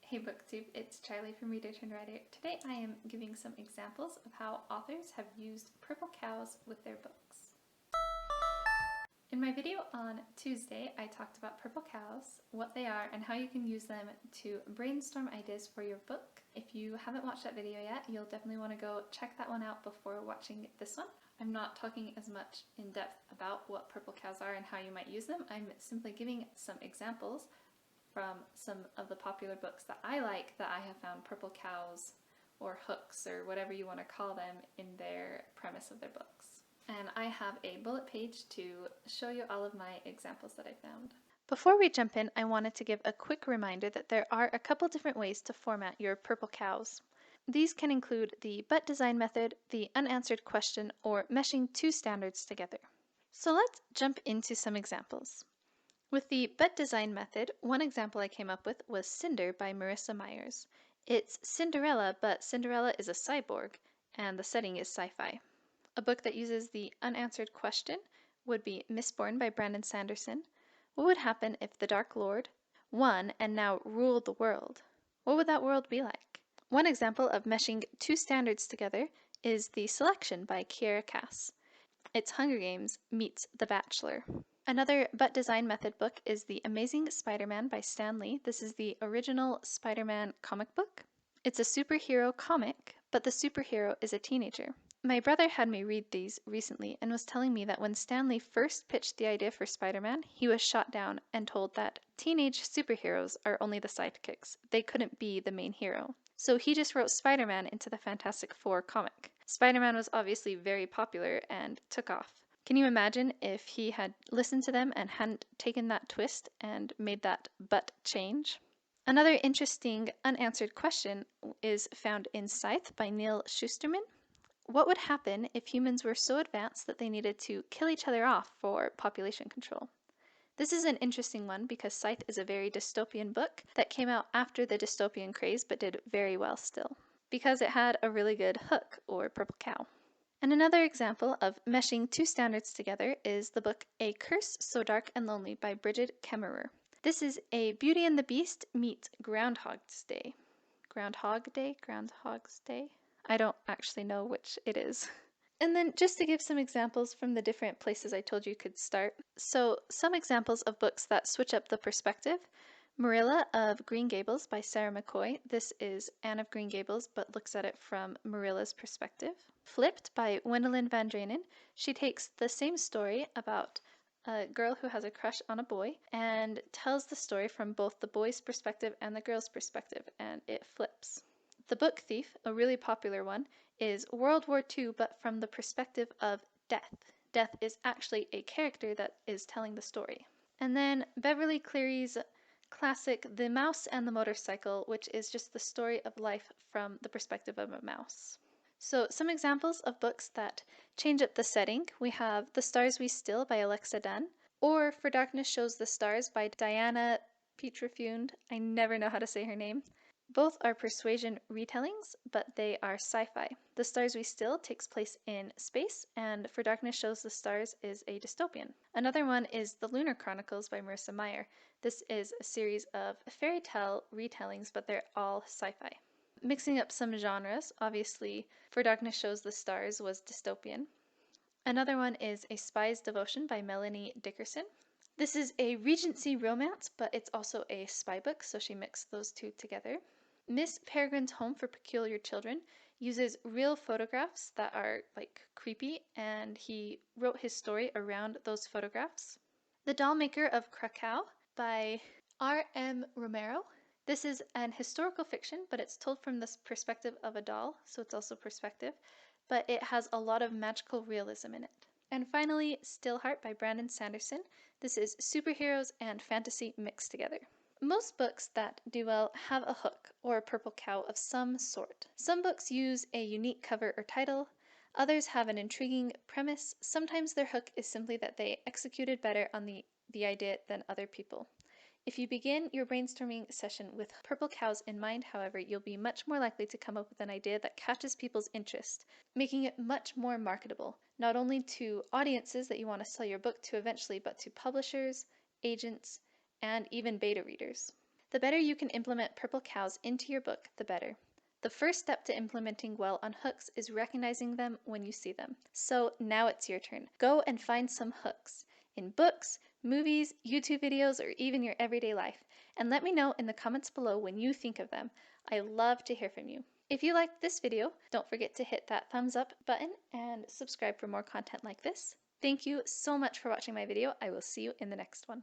Hey BookTube, it's Charlie from Reader Turned Writer. Today I am giving some examples of how authors have used purple cows with their books. In my video on Tuesday, I talked about purple cows, what they are, and how you can use them to brainstorm ideas for your book. If you haven't watched that video yet, you'll definitely want to go check that one out before watching this one. I'm not talking as much in depth about what purple cows are and how you might use them. I'm simply giving some examples from some of the popular books that I like that I have found purple cows or hooks or whatever you want to call them in their premise of their books. And I have a bullet page to show you all of my examples that I found. Before we jump in, I wanted to give a quick reminder that there are a couple different ways to format your purple cows. These can include the but design method, the unanswered question, or meshing two standards together. So let's jump into some examples. With the but design method, one example I came up with was Cinder by Marissa Myers. It's Cinderella, but Cinderella is a cyborg, and the setting is sci-fi. A book that uses the unanswered question would be Mistborn by Brandon Sanderson. What would happen if the Dark Lord won and now ruled the world? What would that world be like? One example of meshing two standards together is The Selection by Kiera Cass. It's Hunger Games meets The Bachelor. Another but design method book is The Amazing Spider-Man by Stan Lee. This is the original Spider-Man comic book. It's a superhero comic, but the superhero is a teenager. My brother had me read these recently and was telling me that when Stan Lee first pitched the idea for Spider-Man, he was shot down and told that teenage superheroes are only the sidekicks. They couldn't be the main hero. So he just wrote Spider-Man into the Fantastic Four comic. Spider-Man was obviously very popular and took off. Can you imagine if he had listened to them and hadn't taken that twist and made that but change? Another interesting unanswered question is found in Scythe by Neal Schusterman. What would happen if humans were so advanced that they needed to kill each other off for population control? This is an interesting one because Scythe is a very dystopian book that came out after the dystopian craze but did very well still, because it had a really good hook or purple cow. And another example of meshing two standards together is the book A Curse So Dark and Lonely by Bridget Kemmerer. This is a Beauty and the Beast meets Groundhog's Day. Groundhog Day? Groundhog's Day? I don't actually know which it is. And then just to give some examples from the different places I told you could start. So some examples of books that switch up the perspective. Marilla of Green Gables by Sarah McCoy. This is Anne of Green Gables, but looks at it from Marilla's perspective. Flipped by Wendelin Van Draenen. She takes the same story about a girl who has a crush on a boy and tells the story from both the boy's perspective and the girl's perspective, and it flips. The Book Thief, a really popular one, is World War II, but from the perspective of Death. Death is actually a character that is telling the story. And then Beverly Cleary's classic The Mouse and the Motorcycle, which is just the story of life from the perspective of a mouse. So some examples of books that change up the setting. We have The Stars We Still by Alexa Dunn, or For Darkness Shows the Stars by Diana Pietrafund. I never know how to say her name. Both are persuasion retellings, but they are sci-fi. The Stars We Still takes place in space, and For Darkness Shows the Stars is a dystopian. Another one is The Lunar Chronicles by Marissa Meyer. This is a series of fairy tale retellings, but they're all sci-fi. Mixing up some genres, obviously For Darkness Shows the Stars was dystopian. Another one is A Spy's Devotion by Melanie Dickerson. This is a Regency romance, but it's also a spy book, so she mixed those two together. Miss Peregrine's Home for Peculiar Children uses real photographs that are like creepy, and he wrote his story around those photographs. The Dollmaker of Krakow by R.M. Romero. This is an historical fiction, but it's told from the perspective of a doll, so it's also perspective, but it has a lot of magical realism in it. And finally, Stillheart by Brandon Sanderson. This is superheroes and fantasy mixed together. Most books that do well have a hook or a purple cow of some sort. Some books use a unique cover or title. Others have an intriguing premise. Sometimes their hook is simply that they executed better on the idea than other people. If you begin your brainstorming session with purple cows in mind, however, you'll be much more likely to come up with an idea that catches people's interest, making it much more marketable, not only to audiences that you want to sell your book to eventually, but to publishers, agents, and even beta readers. The better you can implement purple cows into your book, the better. The first step to implementing well on hooks is recognizing them when you see them. So now it's your turn. Go and find some hooks in books, movies, YouTube videos, or even your everyday life. And let me know in the comments below when you think of them. I love to hear from you. If you liked this video, don't forget to hit that thumbs up button and subscribe for more content like this. Thank you so much for watching my video. I will see you in the next one.